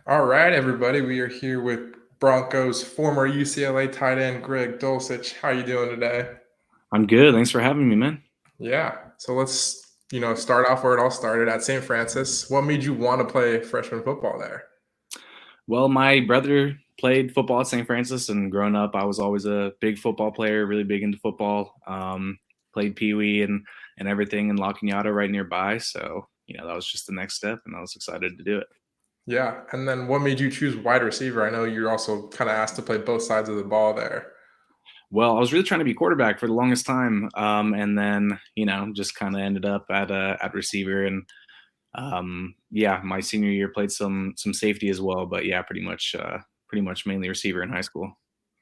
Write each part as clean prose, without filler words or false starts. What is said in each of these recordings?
All right, everybody. We are here with Broncos former UCLA tight end Greg Dulcich. How you doing today? I'm good. Thanks for having me, man. Yeah. So let's, start off where it all started at St. Francis. What made you want to play freshman football there? Well, my brother played football at St. Francis, and growing up, I was always a big football player, really big into football. Played Pee Wee and everything in La Cunada right nearby. So, that was just the next step, and I was excited to do it. Yeah. And then what made you choose wide receiver? I know you're also kind of asked to play both sides of the ball there. Well, I was really trying to be quarterback for the longest time, and then just kind of ended up at receiver. And yeah, my senior year played some safety as well, but yeah, pretty much mainly receiver in high school.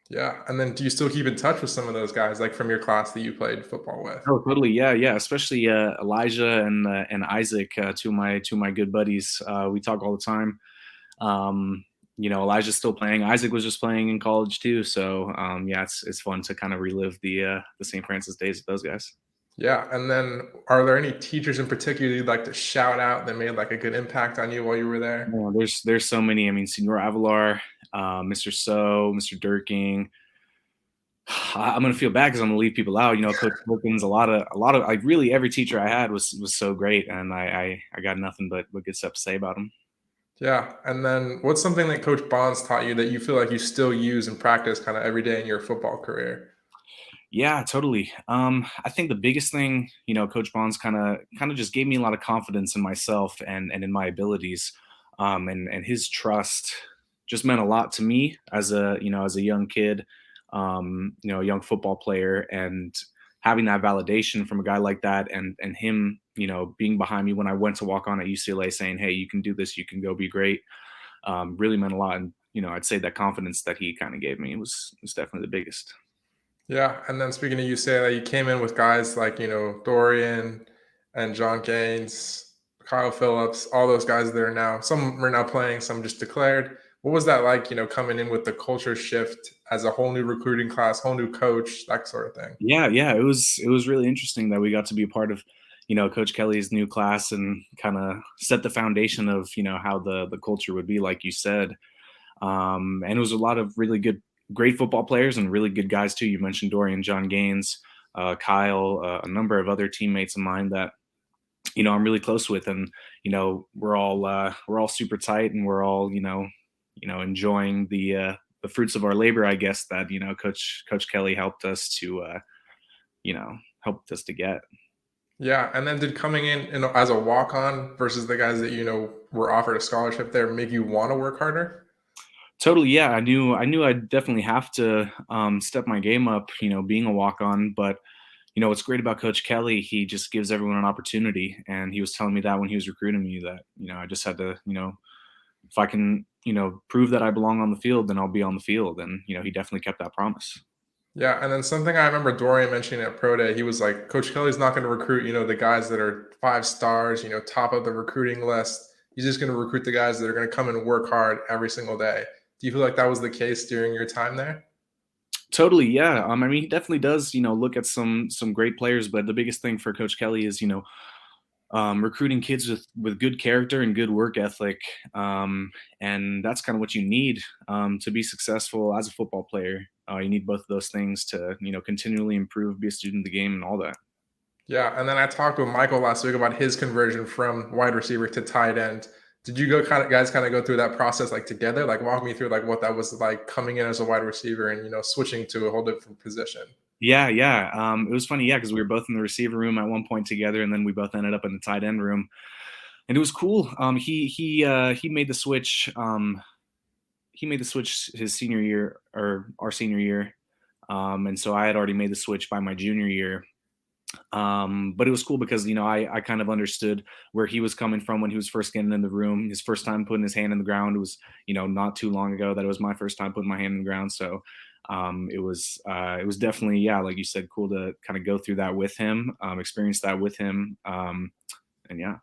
Yeah. And then do you still keep in touch with some of those guys, like from your class that you played football with? Oh, totally. Yeah, yeah. Especially Elijah and Isaac, two of my good buddies. We talk all the time. Elijah's still playing. Isaac was just playing in college too. So yeah, it's fun to kind of relive the St. Francis days with those guys. Yeah, and then are there any teachers in particular you'd like to shout out that made like a good impact on you while you were there? Yeah, there's so many. I mean, Senor Avalar, Mr. So, Mr. Durking. I'm gonna feel bad because I'm gonna leave people out. Coach Wilkins. A lot of like really every teacher I had was so great, and I got nothing but good stuff to say about them. Yeah, and then what's something that Coach Bonds taught you that you feel like you still use and practice kind of every day in your football career? Yeah, totally. I think the biggest thing, Coach Bonds kind of just gave me a lot of confidence in myself and in my abilities, and his trust just meant a lot to me as a young kid, a young football player, and having that validation from a guy like that, and him, being behind me when I went to walk on at UCLA, saying, "Hey, you can do this, you can go be great," really meant a lot. And I'd say that confidence that he kind of gave me was definitely the biggest. Yeah, and then speaking of UCLA, you came in with guys like, Dorian and John Gaines, Kyle Phillips, all those guys that are now, some are now playing, some just declared. What was that like, coming in with the culture shift as a whole new recruiting class, whole new coach, that sort of thing? Yeah, yeah, it was really interesting that we got to be a part of, Coach Kelly's new class and kind of set the foundation of, how the culture would be, like you said. And it was a lot of really great football players and really good guys too. You mentioned Dorian, John Gaines, Kyle, a number of other teammates of mine that I'm really close with, and we're all super tight, and we're all enjoying the fruits of our labor, I guess, that Coach Kelly helped us to get. Yeah, and then did coming in, as a walk-on versus the guys that were offered a scholarship there make you want to work harder? Totally, yeah. I knew I'd definitely have to step my game up, being a walk on. But what's great about Coach Kelly, he just gives everyone an opportunity, and he was telling me that when he was recruiting me, that I just had to, if I can, prove that I belong on the field, then I'll be on the field. And he definitely kept that promise. Yeah, and then something I remember Dorian mentioning at Pro Day, he was like, Coach Kelly's not going to recruit, the guys that are 5 stars, top of the recruiting list. He's just going to recruit the guys that are going to come and work hard every single day. Do you feel like that was the case during your time there? Totally, yeah. I mean, he definitely does, look at some great players, but the biggest thing for Coach Kelly is, recruiting kids with good character and good work ethic, and that's kind of what you need to be successful as a football player. You need both of those things to continually improve, be a student of the game, and all that. Yeah, and then I talked with Michael last week about his conversion from wide receiver to tight end. Did you guys kind of go through that process like together? Like walk me through like what that was like coming in as a wide receiver and switching to a whole different position. Yeah, yeah. It was funny, yeah, because we were both in the receiver room at one point together, and then we both ended up in the tight end room, and it was cool. He made the switch. He made the switch his senior year, or our senior year, and so I had already made the switch by my junior year. But it was cool because I kind of understood where he was coming from when he was first getting in the room. His first time putting his hand in the ground was not too long ago. That it was my first time putting my hand in the ground. So it was definitely, yeah, like you said, cool to kind of go through that with him, experience that with him, and yeah.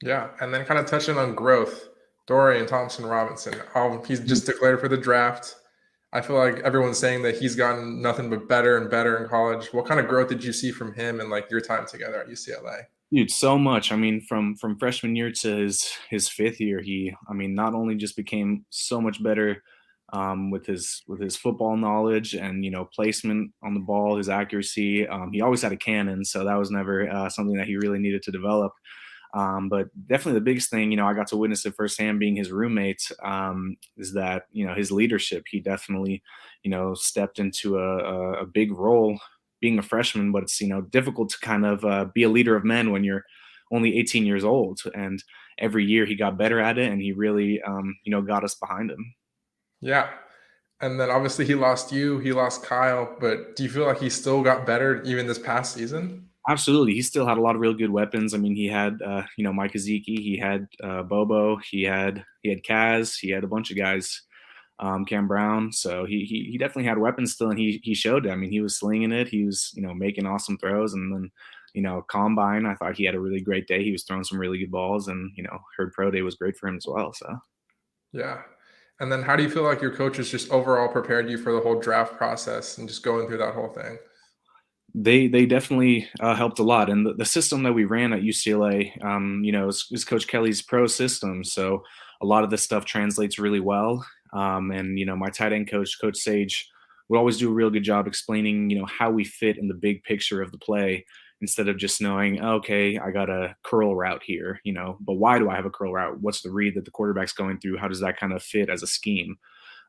Yeah, and then kind of touching on growth, Dorian Thompson Robinson. He's just declared for the draft. I feel like everyone's saying that he's gotten nothing but better and better in college. What kind of growth did you see from him and like your time together at UCLA? Dude, so much. I mean, from freshman year to his fifth year, I mean, not only just became so much better with his football knowledge and placement on the ball, his accuracy. He always had a cannon, so that was never something that he really needed to develop. But definitely the biggest thing, I got to witness it firsthand being his roommate, is that, his leadership. He definitely, stepped into a big role being a freshman, but it's, difficult to kind of be a leader of men when you're only 18 years old. And every year he got better at it, and he really, got us behind him. Yeah. And then obviously he lost you, he lost Kyle, but do you feel like he still got better even this past season? Absolutely, he still had a lot of real good weapons. I mean, he had Mike Ezeki, he had Bobo, he had Kaz, he had a bunch of guys, Cam Brown. So he definitely had weapons still, and he showed it. I mean, he was slinging it. He was making awesome throws, and then combine. I thought he had a really great day. He was throwing some really good balls, and heard pro day was great for him as well. So. Yeah. And then how do you feel like your coaches just overall prepared you for the whole draft process and just going through that whole thing? They definitely helped a lot, and the system that we ran at UCLA, is Coach Kelly's pro system. So a lot of this stuff translates really well. And my tight end coach, Coach Sage, would always do a real good job explaining how we fit in the big picture of the play, instead of just knowing, okay, I got a curl route here, but why do I have a curl route? What's the read that the quarterback's going through? How does that kind of fit as a scheme?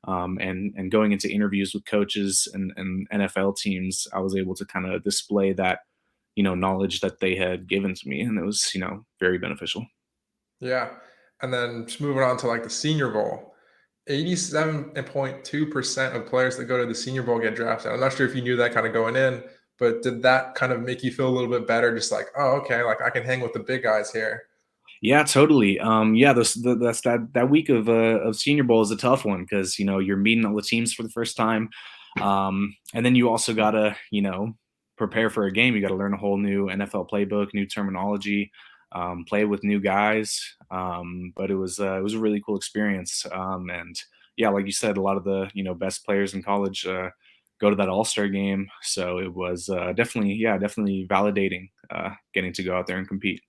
And going into interviews with coaches and NFL teams, I was able to kind of display that knowledge that they had given to me, and it was very beneficial. Yeah. And then just moving on to like the Senior Bowl, 87.2% of players that go to the Senior Bowl get drafted. I'm not sure if you knew that kind of going in, but did that kind of make you feel a little bit better? Just like, oh, okay, like I can hang with the big guys here. Yeah, totally. Yeah, that's that week of Senior Bowl is a tough one because you're meeting all the teams for the first time, and then you also gotta prepare for a game. You got to learn a whole new NFL playbook, new terminology, play with new guys. But it was a really cool experience. And yeah, like you said, a lot of the best players in college go to that All-Star game, so it was definitely validating getting to go out there and compete.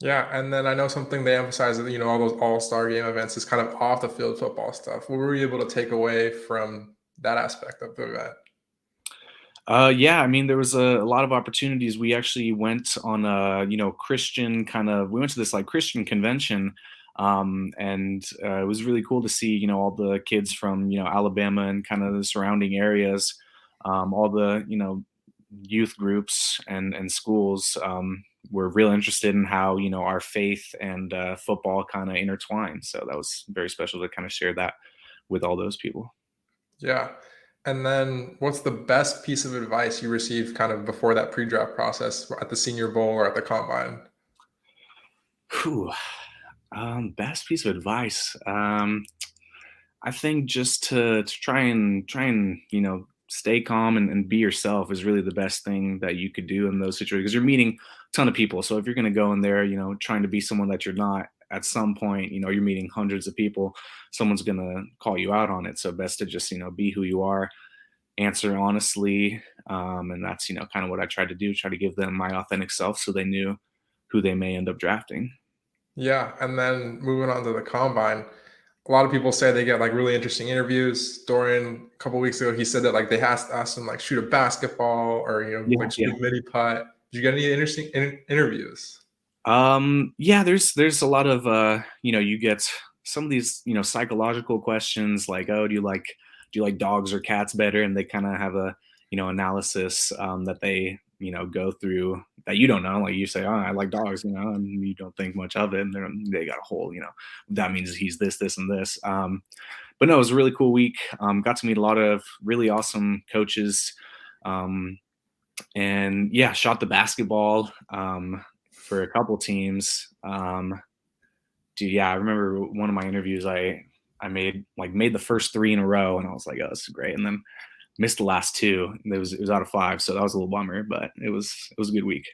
Yeah, and then I know something they emphasize that all those all-star game events is kind of off the field football stuff. What were you able to take away from that aspect of the event? Yeah, I mean, there was a lot of opportunities. We actually went on a, Christian kind of, we went to this like Christian convention. And it was really cool to see, all the kids from, Alabama and kind of the surrounding areas, all the, youth groups and schools, were real interested in how, our faith and football kind of intertwine. So that was very special to kind of share that with all those people. Yeah. And then what's the best piece of advice you received kind of before that pre-draft process at the Senior Bowl or at the Combine? Whew. Best piece of advice. I think just to try and stay calm and be yourself is really the best thing that you could do in those situations, because you're meeting a ton of people. So if you're going to go in there, trying to be someone that you're not, at some point, you're meeting hundreds of people. Someone's going to call you out on it. So best to just be who you are, answer honestly, and that's kind of what I tried to do. Try to give them my authentic self, so they knew who they may end up drafting. Yeah, and then moving on to the Combine, a lot of people say they get like really interesting interviews. Dorian, a couple weeks ago, he said that like they asked him like shoot a basketball or Yeah, like shoot yeah. a mini putt. Did you get any interesting interviews? Yeah, there's a lot of you get some of these psychological questions like, oh, do you like dogs or cats better, and they kind of have a analysis that they go through that you don't know. Like you say, oh, I like dogs, and you don't think much of it, and they got a whole that means he's this and this. But no, it was a really cool week. Got to meet a lot of really awesome coaches. Um, and yeah, shot the basketball for a couple teams. Dude, yeah, I remember one of my interviews. I made the first three in a row, and I was like, oh, this is great. And then missed the last two. It was out of five, so that was a little bummer, but it was a good week.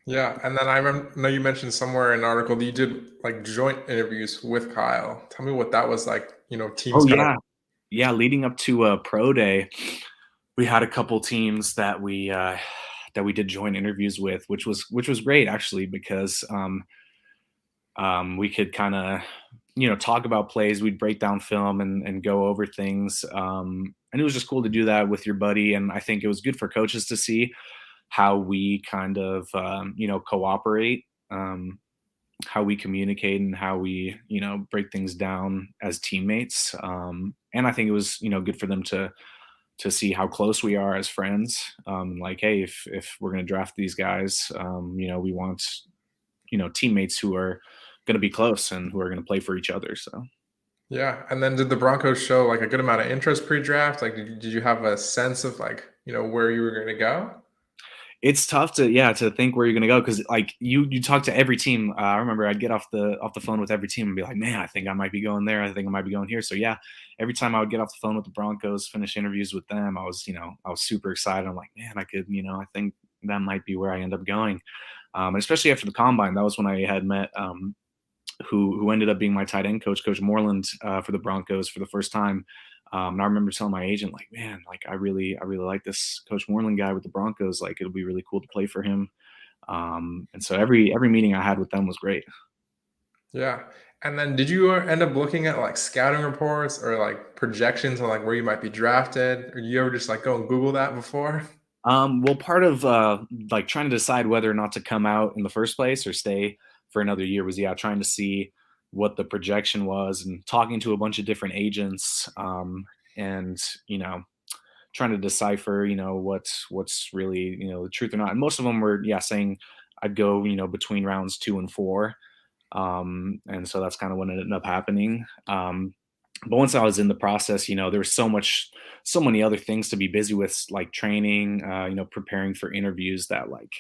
Yeah, and then I know you mentioned somewhere in an article that you did like joint interviews with Kyle. Tell me what that was like. Teams Oh kind of. yeah, yeah. Leading up to pro day, we had a couple teams that we that we did joint interviews with, which was great actually, because we could kind of, talk about plays. We'd break down film and go over things. And it was just cool to do that with your buddy. And I think it was good for coaches to see how we kind of, cooperate, how we communicate, and how we, break things down as teammates. And I think it was, good for them to see how close we are as friends. Like, hey, if we're going to draft these guys, we want, teammates who are going to be close and who are going to play for each other. So. Yeah. And then did the Broncos show like a good amount of interest pre-draft? Like, did you have a sense of like, where you were going to go? It's tough to think where you're gonna go, because like you talk to every team. I remember I'd get off the phone with every team and be like, man, I think I might be going there. I think I might be going here. So yeah, every time I would get off the phone with the Broncos, finish interviews with them, I was super excited. I'm like, man, I could, I think that might be where I end up going. And especially after the combine, that was when I had met who ended up being my tight end coach, Coach Moreland, for the Broncos for the first time. And I remember telling my agent, like, man, like I really like this Coach Moreland guy with the Broncos. Like, it'll be really cool to play for him. And so every meeting I had with them was great. Yeah. And then did you end up looking at like scouting reports or like projections on like where you might be drafted? Or you ever just like go and Google that before? Well, part of like trying to decide whether or not to come out in the first place or stay for another year was, trying to see what the projection was and talking to a bunch of different agents, and trying to decipher what's really the truth or not. And most of them were saying I'd go between rounds 2 and 4, and so that's kind of what ended up happening. But once I was in the process, there was so many other things to be busy with, like training, preparing for interviews, that like,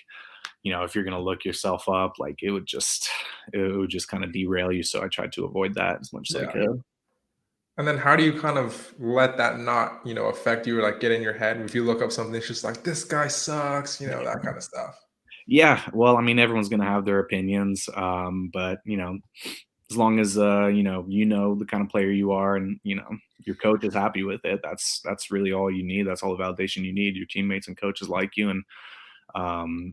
if you're going to look yourself up, like it would just kind of derail you. So I tried to avoid that as much as I Yeah. could. And then how do you kind of let that not, affect you or like get in your head? If you look up something, it's just like, this guy sucks, that kind of stuff. Yeah. Well, I mean, everyone's going to have their opinions. But as long as, the kind of player you are, and, your coach is happy with it, that's really all you need. That's all the validation you need. Your teammates and coaches like you. And,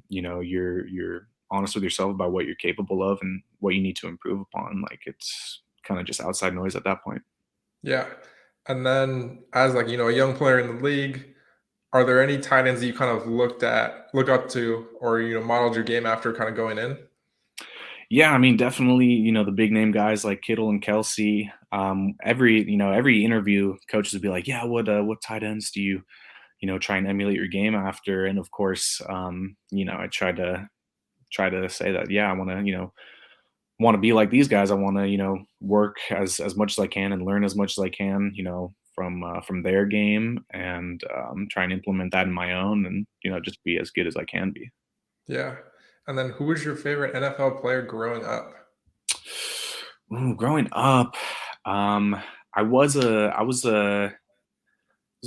you're honest with yourself about what you're capable of and what you need to improve upon. Like, it's kind of just outside noise at that point. Yeah. And then as like, a young player in the league, are there any tight ends that you kind of look up to, or, modeled your game after kind of going in? Yeah, I mean, definitely, the big name guys like Kittle and Kelsey. Every interview, coaches would be like, yeah, what tight ends do you, try and emulate your game after? And of course, I try to say that, yeah, I want to, want to be like these guys. I want to, work as much as I can and learn as much as I can, from their game, and try and implement that in my own, and just be as good as I can be. Yeah. And then who was your favorite NFL player growing up? Ooh, growing up, I was a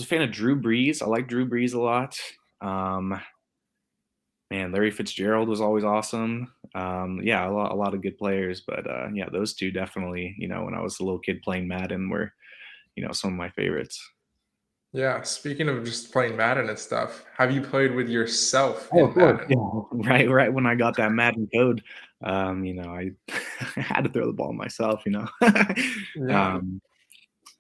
fan of Drew Brees. I like Drew Brees a lot. Um, Man, Larry Fitzgerald was always awesome. Yeah, a lot of good players, but yeah, those two definitely, when I was a little kid playing Madden, were some of my favorites. Yeah. Speaking of just playing Madden and stuff, have you played with yourself Oh, of in course. Madden? Yeah. Right when I got that Madden code, I I had to throw the ball myself. Yeah. um,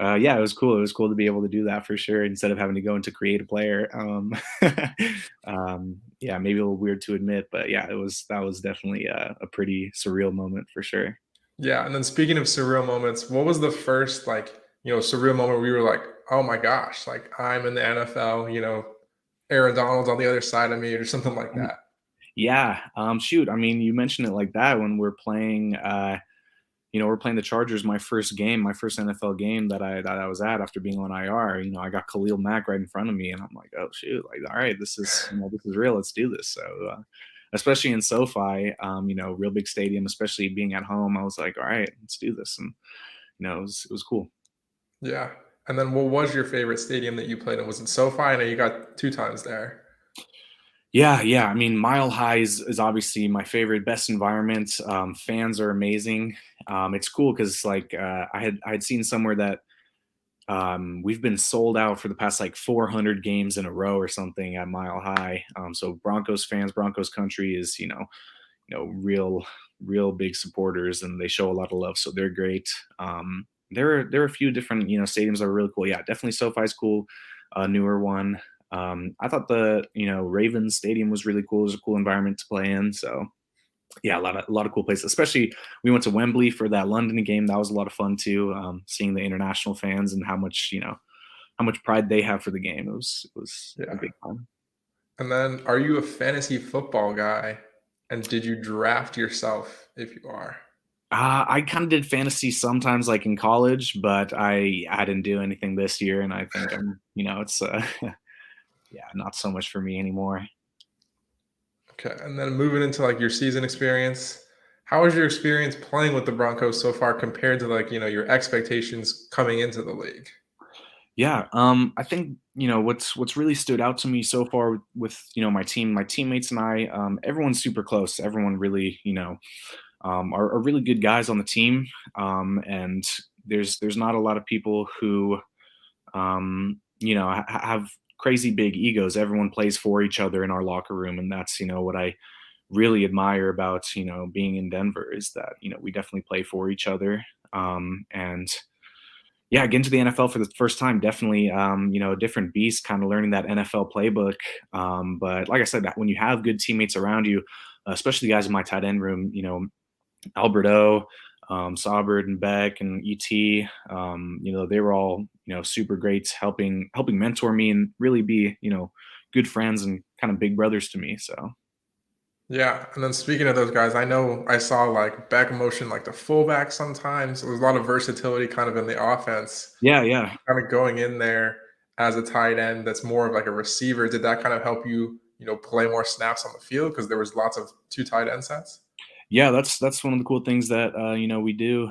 yeah, it was cool. It was cool to be able to do that for sure, instead of having to go into create a player. Yeah, maybe a little weird to admit, but yeah, that was definitely a pretty surreal moment for sure. Yeah. And then speaking of surreal moments, what was the first like, surreal moment where you were like, oh my gosh, like I'm in the NFL, Aaron Donald's on the other side of me or something like that? Yeah, shoot. I mean, you mentioned it like that when we're playing. We're playing the Chargers. My first game, my first NFL game that I was at after being on IR. I got Khalil Mack right in front of me, and I'm like, oh shoot, like all right, this is real. Let's do this. So, especially in SoFi, real big stadium, especially being at home, I was like, all right, let's do this, and it was cool. Yeah. And then what was your favorite stadium that you played in? Was it SoFi? I know you got 2 times there. Yeah, yeah. I mean, Mile High is obviously my favorite, best environment. Fans are amazing. It's cool because like I had seen somewhere that We've been sold out for the past like 400 games in a row or something at Mile High. So Broncos fans, Broncos country is, real big supporters, and they show a lot of love. So they're great. There are a few different, stadiums that are really cool. Yeah, definitely SoFi's cool, newer one. I thought the, Ravens Stadium was really cool. It was a cool environment to play in. So yeah, a lot of cool places. Especially we went to Wembley for that London game. That was a lot of fun too. Seeing the international fans and how much pride they have for the game. It was a Yeah. big time. And then, are you a fantasy football guy? And did you draft yourself if you are? I kind of did fantasy sometimes, like in college, but I didn't do anything this year, and I think it's yeah, not so much for me anymore. Okay. And then moving into like your season experience, how was your experience playing with the Broncos so far compared to like, your expectations coming into the league? Yeah, I think what's really stood out to me so far with my team, my teammates and I. Everyone's super close. Everyone really are really good guys on the team, and there's not a lot of people who have crazy big egos. Everyone plays for each other in our locker room, and that's what I really admire about being in Denver is that we definitely play for each other. And yeah, getting to the NFL for the first time, definitely, a different beast, kind of learning that NFL playbook. But like I said, that when you have good teammates around you, especially the guys in my tight end room, Alberto, Saubert and Beck and ET, they were all, super great, helping mentor me and really be, good friends and kind of big brothers to me. So Yeah, and then speaking of those guys, I know I saw like back motion like the fullback sometimes. There's a lot of versatility kind of in the offense. yeah, yeah. Kind of going in there as a tight end that's more of like a receiver. Did that kind of help you, play more snaps on the field because there was lots of two tight end sets? Yeah, that's one of the cool things that we do,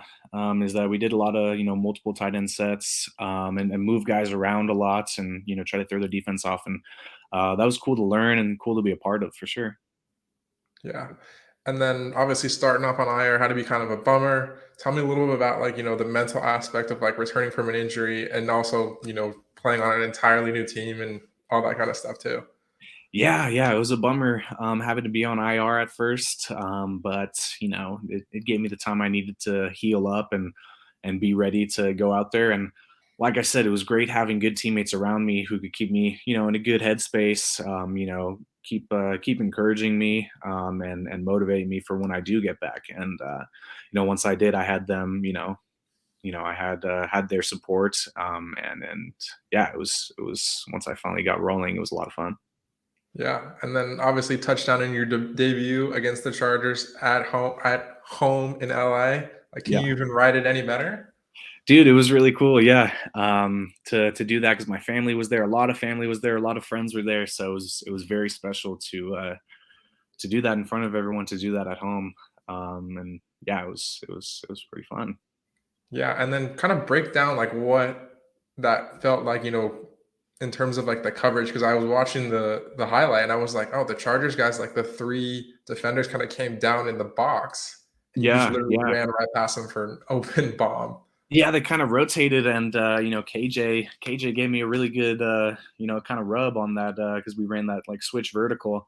is that we did a lot of multiple tight end sets, and move guys around a lot, and try to throw their defense off, and that was cool to learn and cool to be a part of for sure. Yeah. And then obviously starting off on IR had to be kind of a bummer. Tell me a little bit about like, the mental aspect of like returning from an injury and also, playing on an entirely new team and all that kind of stuff too. Yeah, yeah, it was a bummer, having to be on IR at first, but it gave me the time I needed to heal up and be ready to go out there. And like I said, it was great having good teammates around me who could keep me, in a good headspace. Keep encouraging me, and motivating me for when I do get back. And once I did, I had them. I had their support, and yeah, it was once I finally got rolling, it was a lot of fun. Yeah. And then obviously touchdown in your debut against the Chargers at home in LA. Like, can Yeah. you even write it any better? Dude, it was really cool, yeah, to do that because my family was there, a lot of family was there, a lot of friends were there, so it was very special to do that in front of everyone, to do that at home, and yeah, it was pretty fun. Yeah, and then kind of break down like what that felt like, in terms of like the coverage. Because I was watching the highlight and I was like, oh, the Chargers guys, like the three defenders kind of came down in the box and you just Yeah, literally yeah. ran right past them for an open bomb. Yeah, they kind of rotated, and KJ gave me a really good kind of rub on that, because we ran that like switch vertical.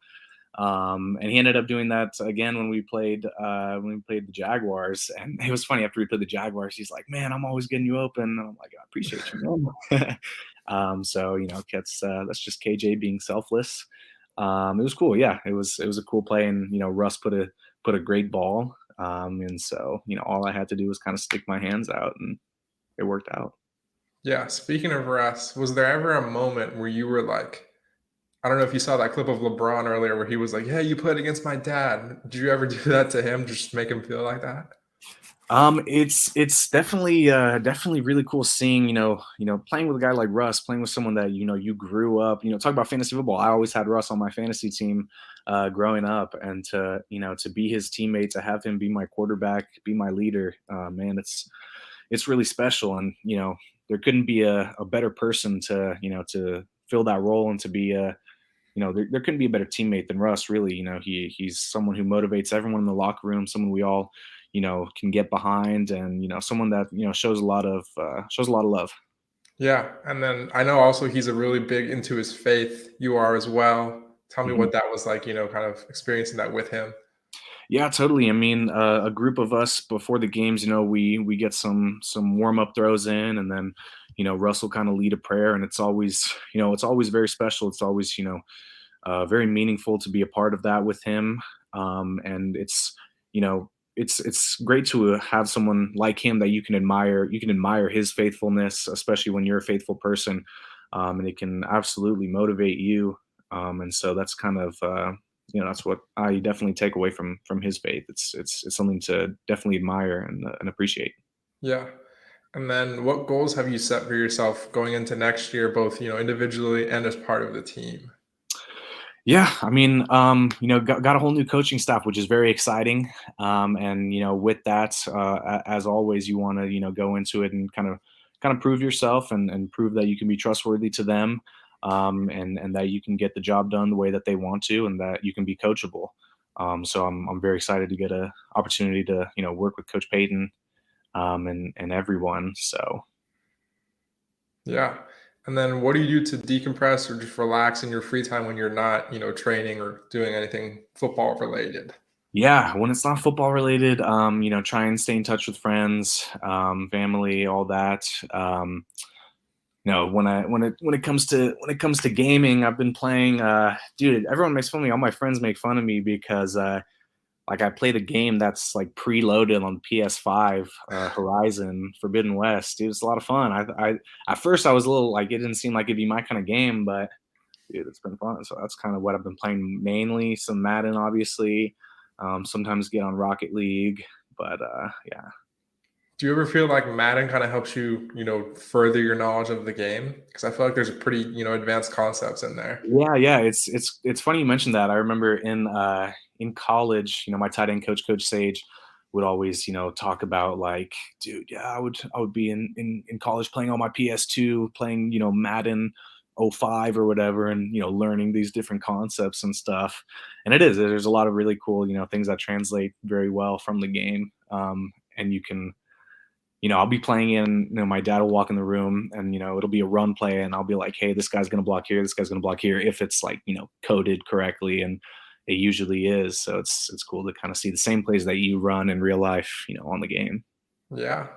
And he ended up doing that again when we played the Jaguars. And it was funny, after we played the Jaguars, he's like, "Man, I'm always getting you open." And I'm like, "I appreciate you, man." So that's just KJ being selfless. It was cool. Yeah, it was a cool play, and Russ put a great ball. And so all I had to do was kind of stick my hands out, and it worked out. Yeah, speaking of Russ, was there ever a moment where you were like, I don't know if you saw that clip of LeBron earlier where he was like, "Yeah, you played against my dad." Did you ever do that to him, just make him feel like that? It's definitely really cool seeing playing with a guy like Russ, playing with someone that you grew up. Talk about fantasy football. I always had Russ on my fantasy team, growing up, and to be his teammate, to have him be my quarterback, be my leader. Man, it's really special, and there couldn't be a better person to fill that role, and to be there couldn't be a better teammate than Russ. Really, he's someone who motivates everyone in the locker room, someone we all can get behind, and someone that shows a lot of love. Yeah, and then I know also he's a really big into his faith. You are as well. Tell me Mhm. what that was like, kind of experiencing that with him. Yeah, totally. I mean, a group of us before the games, we get some warm up throws in, and then Russ will kind of lead a prayer, and it's always very special. It's always very meaningful to be a part of that with him. And you know it's great to have someone like him that you can admire. You can admire his faithfulness, especially when you're a faithful person, and it can absolutely motivate you. And so that's kind of that's what I definitely take away from his faith. It's something to definitely admire and appreciate. Yeah. And then what goals have you set for yourself going into next year, both, individually and as part of the team? Yeah, I mean, got a whole new coaching staff, which is very exciting. And with that, as always, you want to go into it and kind of prove yourself and prove that you can be trustworthy to them, and that you can get the job done the way that they want to, and that you can be coachable. So I'm very excited to get a opportunity to work with Coach Payton, and everyone. So Yeah. And then what do you do to decompress or just relax in your free time when you're not, training or doing anything football related? yeah, when it's not football related, try and stay in touch with friends, family, all that. When it comes to gaming, I've been playing. Dude, everyone makes fun of me. All my friends make fun of me because like I play the game that's like preloaded on PS5, Horizon Forbidden West. Dude, it's a lot of fun. I at first I was a little like it didn't seem like it'd be my kind of game, but dude, it's been fun. So that's kind of what I've been playing mainly. Some Madden, obviously. Sometimes get on Rocket League, but yeah. Do you ever feel like Madden kind of helps you, further your knowledge of the game? Because I feel like there's a pretty, advanced concepts in there. Yeah, yeah. It's funny you mentioned that. I remember in college, my tight end coach, Coach Sage, would always, talk about like, dude, yeah, I would be in college playing on my PS2, playing, Madden 05 or whatever, and learning these different concepts and stuff. And there's a lot of really cool, things that translate very well from the game. And you can I'll be playing in, my dad will walk in the room and, it'll be a run play and I'll be like, hey, this guy's going to block here. This guy's going to block here. If it's like, coded correctly. And it usually is. So it's cool to kind of see the same plays that you run in real life, on the game. Yeah.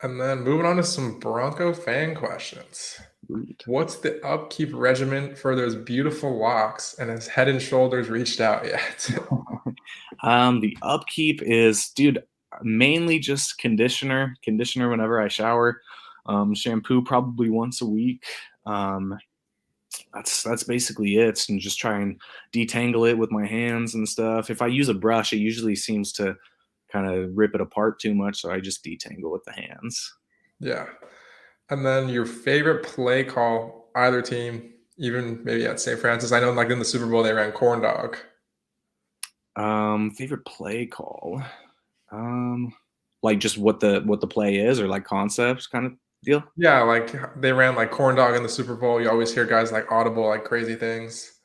And then moving on to some Bronco fan questions. Sweet. What's the upkeep regimen for those beautiful locks? And has Head and Shoulders reached out yet? The upkeep is, dude, mainly just conditioner whenever I shower, shampoo probably once a week. Um, that's basically it, and just try and detangle it with my hands and stuff. If I use a brush, it usually seems to kind of rip it apart too much, so I just detangle with the hands. Yeah. And then your favorite play call, either team, even maybe at St. Francis. I know, like in the Super Bowl, they ran corn dog. Favorite play call. Um, like just what the play is, or like concepts kind of deal. Yeah, like they ran like corn dog in the Super Bowl. You always hear guys like audible, like crazy things.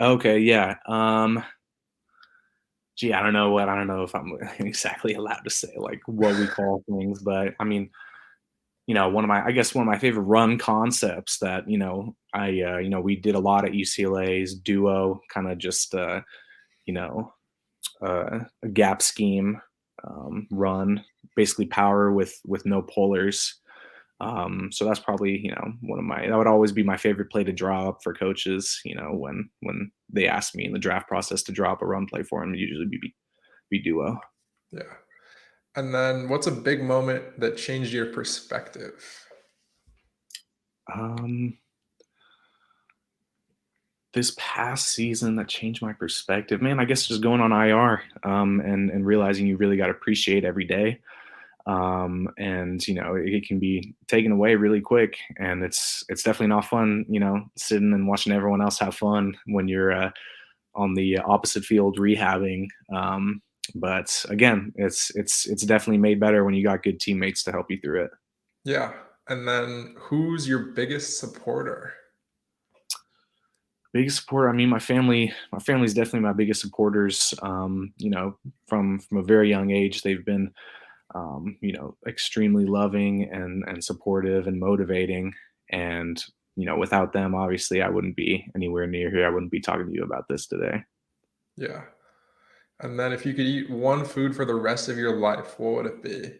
Okay, yeah. Gee, I don't know if I'm exactly allowed to say like what we call things, but I mean, one of my favorite run concepts that we did a lot at UCLA's duo, kind of just you know a gap scheme, run, basically power with no pullers. So that's probably that would always be my favorite play to draw up for coaches. When they ask me in the draft process to draw up a run play for them, it'd usually be duo. Yeah. And then what's a big moment that changed your perspective? Um, this past season that changed my perspective, man, I guess just going on IR, and realizing you really got to appreciate every day. And it can be taken away really quick, and it's definitely not fun, sitting and watching everyone else have fun when you're on the opposite field rehabbing. But again, it's definitely made better when you got good teammates to help you through it. Yeah. And then who's your biggest supporter? Biggest supporter, I mean, my family's definitely my biggest supporters. From a very young age, they've been extremely loving and supportive and motivating. And, without them, obviously, I wouldn't be anywhere near here. I wouldn't be talking to you about this today. Yeah. And then if you could eat one food for the rest of your life, what would it be?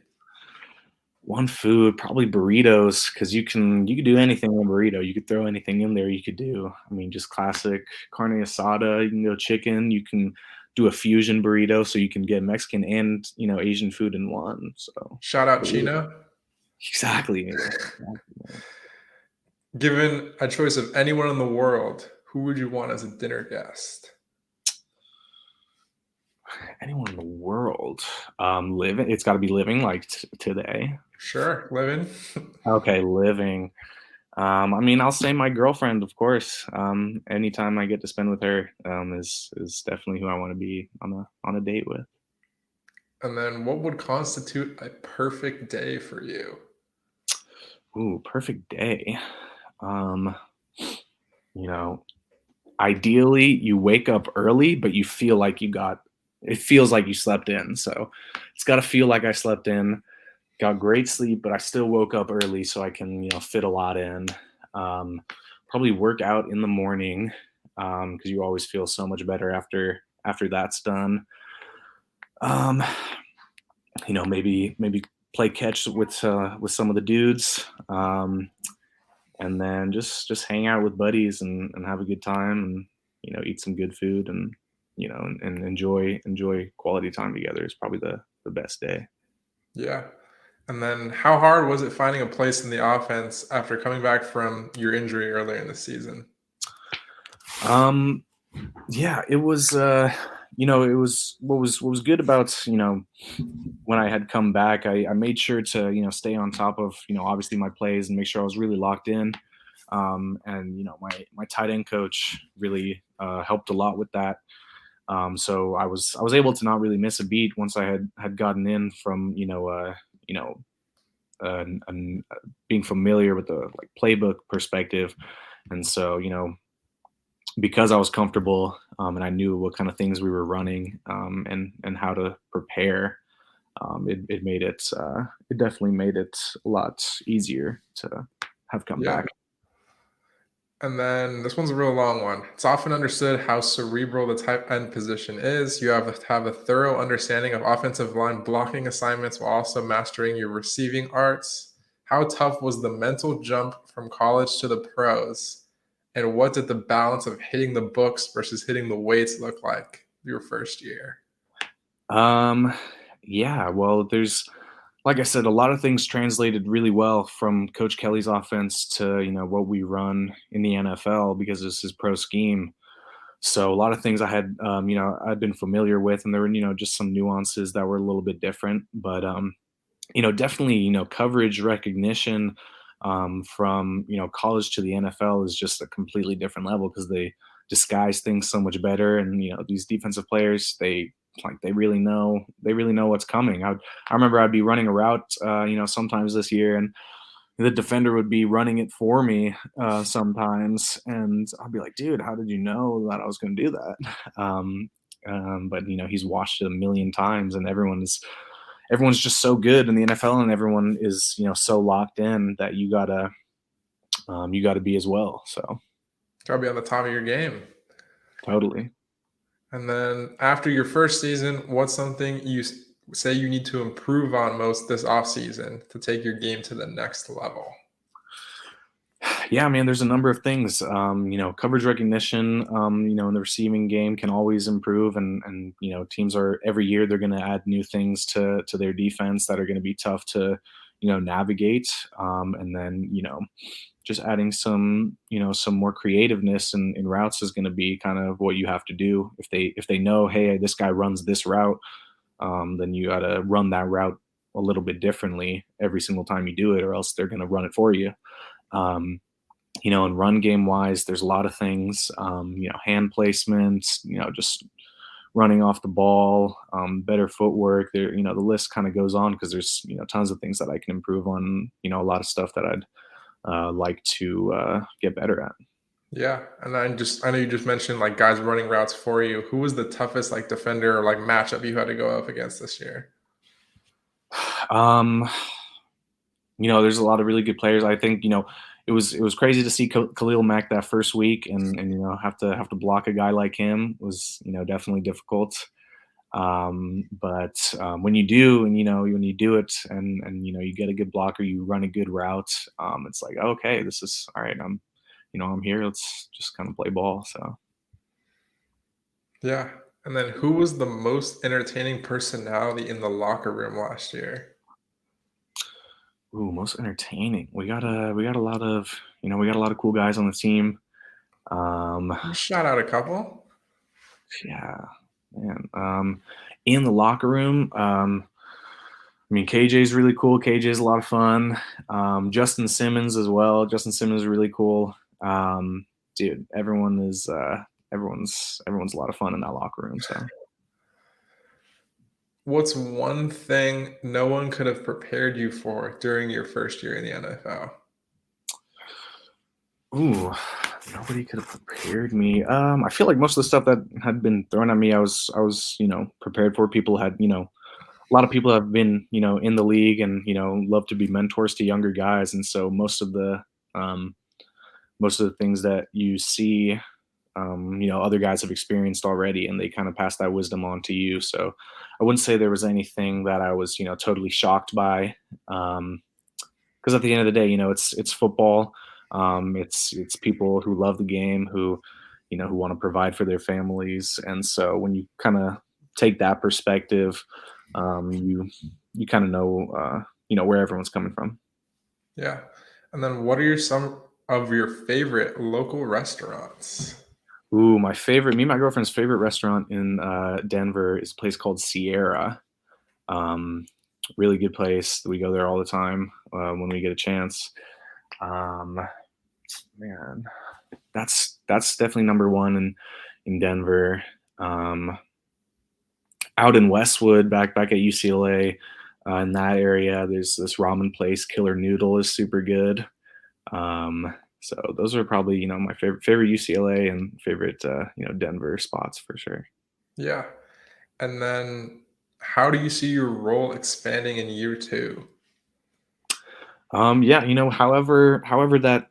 One food, probably burritos, because you could do anything in a burrito. You could throw anything in there. You could do, I mean, just classic carne asada. You can go chicken. You can do a fusion burrito, so you can get Mexican and Asian food in one. So Shout out burrito. Chino. Exactly. Given a choice of anyone in the world, who would you want as a dinner guest? Anyone in the world, living. It's got to be living, like today. Sure, living. Okay, living. I mean, I'll say my girlfriend, of course. Anytime I get to spend with her, is definitely who I want to be on a date with. And then what would constitute a perfect day for you? Ooh, perfect day. Um, you know, Ideally, you wake up early, but you feel like it feels like you slept in. So it's got to feel like I slept in, got great sleep, but I still woke up early so I can, fit a lot in. Um, Probably work out in the morning, because you always feel so much better after that's done. Um, maybe play catch with some of the dudes, and then just hang out with buddies and have a good time, and eat some good food, and and enjoy quality time together is probably the best day. Yeah. And then how hard was it finding a place in the offense after coming back from your injury earlier in the season? Um, yeah, it was. It was what was good about when I had come back. I made sure to stay on top of obviously my plays and make sure I was really locked in. And my tight end coach really helped a lot with that. So I was able to not really miss a beat once I had gotten in from being familiar with the like playbook perspective. And so because I was comfortable, and I knew what kind of things we were running, and how to prepare, it definitely made it a lot easier to have come Yeah. back. And then this one's a real long one. It's often understood how cerebral the tight end position is. You have to have a thorough understanding of offensive line blocking assignments while also mastering your receiving arts. How tough was the mental jump from college to the pros? And what did the balance of hitting the books versus hitting the weights look like your first year? Um, yeah, well, there's like I said, a lot of things translated really well from Coach Kelly's offense to what we run in the NFL because it's his pro scheme. So a lot of things I had I'd been familiar with, and there were just some nuances that were a little bit different, but definitely coverage recognition, from college to the NFL is just a completely different level because they disguise things so much better, and these defensive players they really know what's coming. I remember I'd be running a route sometimes this year, and the defender would be running it for me sometimes, and I'd be like, dude, how did you know that I was going to do that? But he's watched it a million times, and everyone's just so good in the NFL, and everyone is so locked in that you gotta be as well. So Gotta be on the top of your game. totally. And then after your first season, what's something say you need to improve on most this offseason to take your game to the next level? Yeah, man, there's a number of things. Coverage recognition, in the receiving game can always improve, and teams are every year they're going to add new things to their defense that are going to be tough to navigate. And then just adding some more creativeness in routes is going to be kind of what you have to do. If they know, hey, this guy runs this route, then you got to run that route a little bit differently every single time you do it, or else they're going to run it for you. Um, and run game wise, there's a lot of things, hand placements, just running off the ball, better footwork there, the list kind of goes on because there's, tons of things that I can improve on, a lot of stuff that I'd like to get better at. Yeah, and I know you just mentioned like guys running routes for you. Who was the toughest like defender or like matchup you had to go up against this year? Um, there's a lot of really good players. I think it was crazy to see Khalil Mack that first week, and have to block a guy like him was definitely difficult. But when you do, and when you do it, and you get a good blocker, you run a good route. It's like, okay, this is all right. I'm here. Let's just kind of play ball. So, Yeah. And then who was the most entertaining personality in the locker room last year? ooh, most entertaining. We got a lot of cool guys on the team. Um, Shout out a couple. yeah, man. In the locker room, I mean, KJ's really cool. KJ's a lot of fun. Justin Simmons as well. Justin Simmons is really cool. Dude, everyone's a lot of fun in that locker room. So, What's one thing no one could have prepared you for during your first year in the NFL? ooh, nobody could have prepared me. I feel like most of the stuff that had been thrown at me, I was prepared for. People had a lot of people have been in the league and love to be mentors to younger guys, and so um, most of the things that you see other guys have experienced already, and they kind of pass that wisdom on to you. So I wouldn't say there was anything that I was, totally shocked by. Because at the end of the day, it's football. It's people who love the game, who want to provide for their families, and so when you kind of take that perspective, you kind of know where everyone's coming from. Yeah. And then what are some of your favorite local restaurants? Ooh, me and my girlfriend's favorite restaurant in Denver is a place called Sierra. Um, Really good place. We go there all the time when we get a chance. Um, Man, that's definitely number one in Denver. Um, Out in Westwood, back at UCLA, in that area, there's this ramen place. Killer Noodle is super good. So those are probably my favorite UCLA and favorite Denver spots for sure. Yeah. And then how do you see your role expanding in year two? Yeah, however that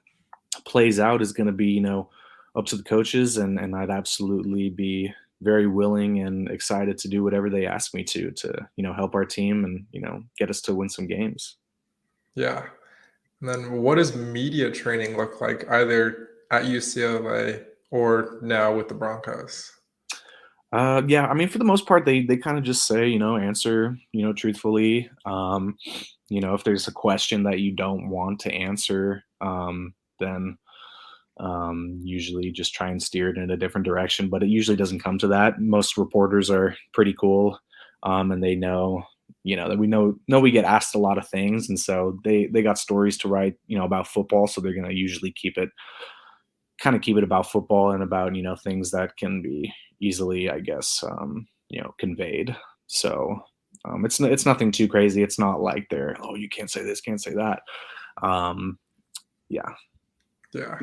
plays out is going to be up to the coaches, and I'd absolutely be very willing and excited to do whatever they ask me to help our team and get us to win some games. Yeah. And then what does media training look like either at UCLA or now with the Broncos? Yeah, I mean, for the most part, they kind of just say, answer, truthfully. If there's a question that you don't want to answer, then usually just try and steer it in a different direction. But it usually doesn't come to that. Most reporters are pretty cool, and they know, that we know we get asked a lot of things, and so they got stories to write, about football. So they're gonna usually keep it about football and about things that can be easily, I guess, conveyed. So it's nothing too crazy. It's not like they're, oh, you can't say this, can't say that. Um, yeah. Yeah.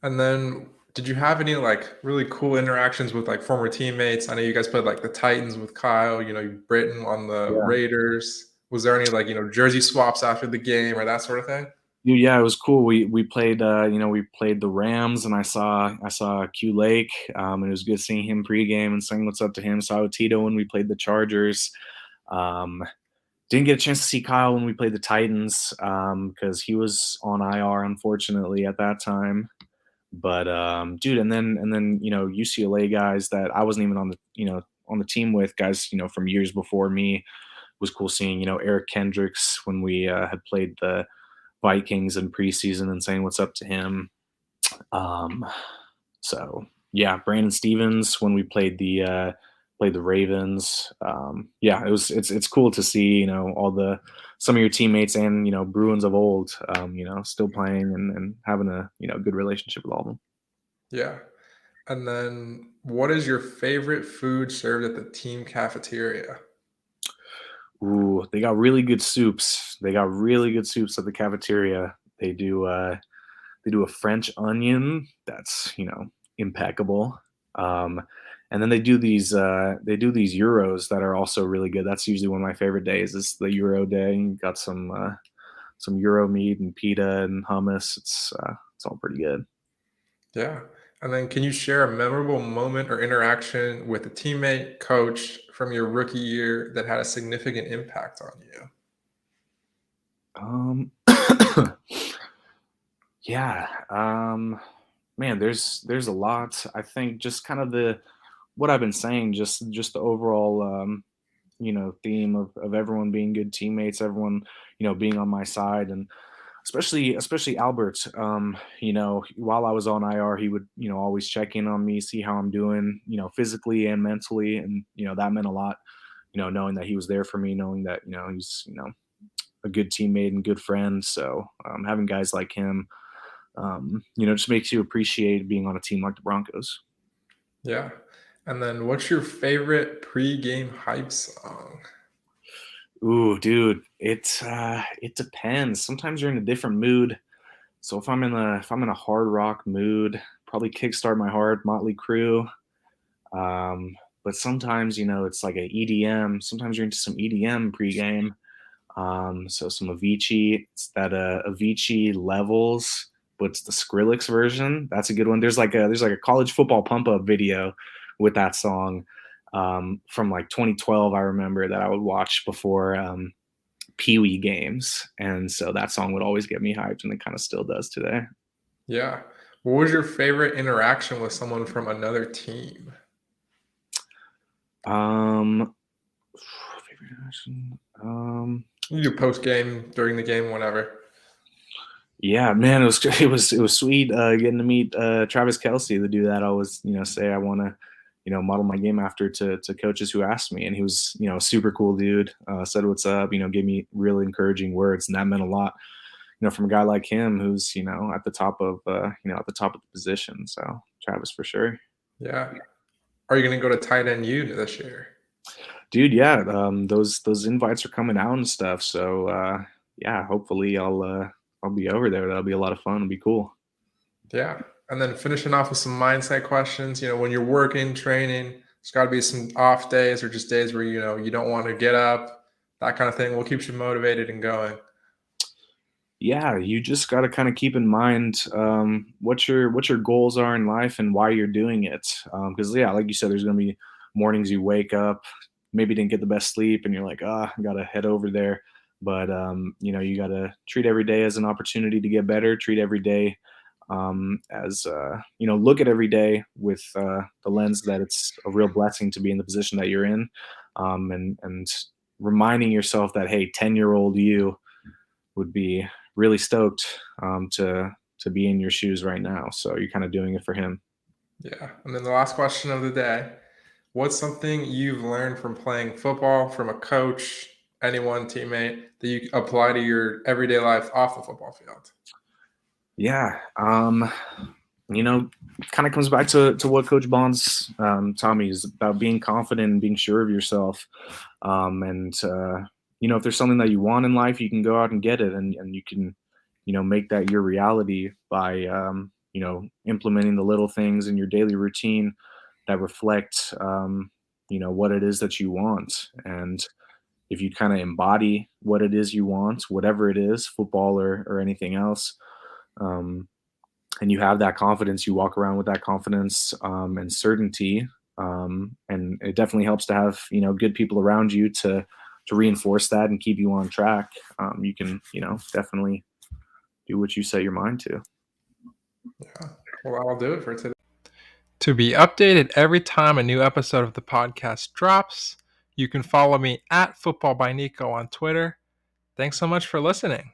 And then did you have any like really cool interactions with like former teammates? I know you guys played like the Titans with Kyle, Britton on the Yeah. Raiders. Was there any like, jersey swaps after the game or that sort of thing? Dude, yeah, it was cool. We played we played the Rams, and I saw Q Lake, and it was good seeing him pregame and saying what's up to him. Saw Tito when we played the Chargers. Um, didn't get a chance to see Kyle when we played the Titans because he was on IR, unfortunately, at that time. But dude, and then UCLA guys that I wasn't even on the team with, guys from years before me. Was cool seeing Eric Kendricks when we had played the Vikings in preseason and saying what's up to him. Um, so yeah, Brandon Stevens when we played the Ravens. Yeah, it's cool to see all the some of your teammates and Bruins of old, still playing and having a good relationship with all of them. Yeah. And then what is your favorite food served at the team cafeteria? Ooh, they got really good soups. They got really good soups at the cafeteria. They do a French onion that's impeccable. Um, And then they do these Euros that are also really good. That's usually one of my favorite days is the Euro day. You got some Euro meat and pita and hummus. It's all pretty good. Yeah. And then can you share a memorable moment or interaction with a teammate, coach from your rookie year that had a significant impact on you? Um, yeah. Man, there's a lot. I think just kind of the what I've been saying, just the overall theme of everyone being good teammates, everyone being on my side, and especially Albert. While I was on IR, he would always check in on me, see how I'm doing, physically and mentally, and that meant a lot. Knowing that he was there for me, knowing that he's a good teammate and good friend. So having guys like him, just makes you appreciate being on a team like the Broncos. Yeah. And then what's your favorite pre-game hype song? Ooh, dude, it depends. Sometimes you're in a different mood. So if I'm in a hard rock mood, probably Kickstart My Heart, Motley Crue. But sometimes it's like a EDM. Sometimes you're into some EDM pregame. So some Avicii. It's that Avicii Levels, but it's the Skrillex version. That's a good one. There's like a college football pump up video with that song from like 2012. I remember that I would watch before Pee Wee games, and so that song would always get me hyped, and it kind of still does today. Yeah. What was your favorite interaction with someone from another team? Um, favorite interaction. You do post game, during the game, whenever. Yeah, man, it was sweet getting to meet Travis Kelsey, the dude that I always say I want to model my game after to coaches who asked me, and he was a super cool dude. Said what's up, gave me really encouraging words, and that meant a lot. From a guy like him who's at the top of at the top of the position. So Travis for sure. Yeah. Are you going to go to tight end U this year? Dude, yeah, those invites are coming out and stuff. So yeah, hopefully I'll be over there. That'll be a lot of fun. It'll be cool. Yeah. And then finishing off with some mindset questions. When you're working, training, there's got to be some off days or just days where you don't want to get up, that kind of thing. What keeps you motivated and going? Yeah, you just got to kind of keep in mind what your goals are in life and why you're doing it. Because yeah, like you said, there's gonna be mornings you wake up, maybe didn't get the best sleep, and you're like, I gotta head over there. But you gotta treat every day as an opportunity to get better. Treat every day as look at every day with the lens that it's a real blessing to be in the position that you're in, and reminding yourself that hey, 10-year-old you would be really stoked to be in your shoes right now. So you're kind of doing it for him. Yeah. And then the last question of the day. What's something you've learned from playing football, from a coach, anyone, teammate, that you apply to your everyday life off the football field? Yeah. Kind of comes back to what Coach Bonds taught me is about being confident and being sure of yourself. And if there's something that you want in life, you can go out and get it, and you can make that your reality by implementing the little things in your daily routine that reflect what it is that you want. And if you kind of embody what it is you want, whatever it is, football or anything else, um, and you have that confidence, you walk around with that confidence and certainty, and it definitely helps to have good people around you to reinforce that and keep you on track. You can definitely do what you set your mind to. Yeah. Well, I'll do it for today. To be updated every time a new episode of the podcast drops, you can follow me at Football by Nico on Twitter. Thanks so much for listening.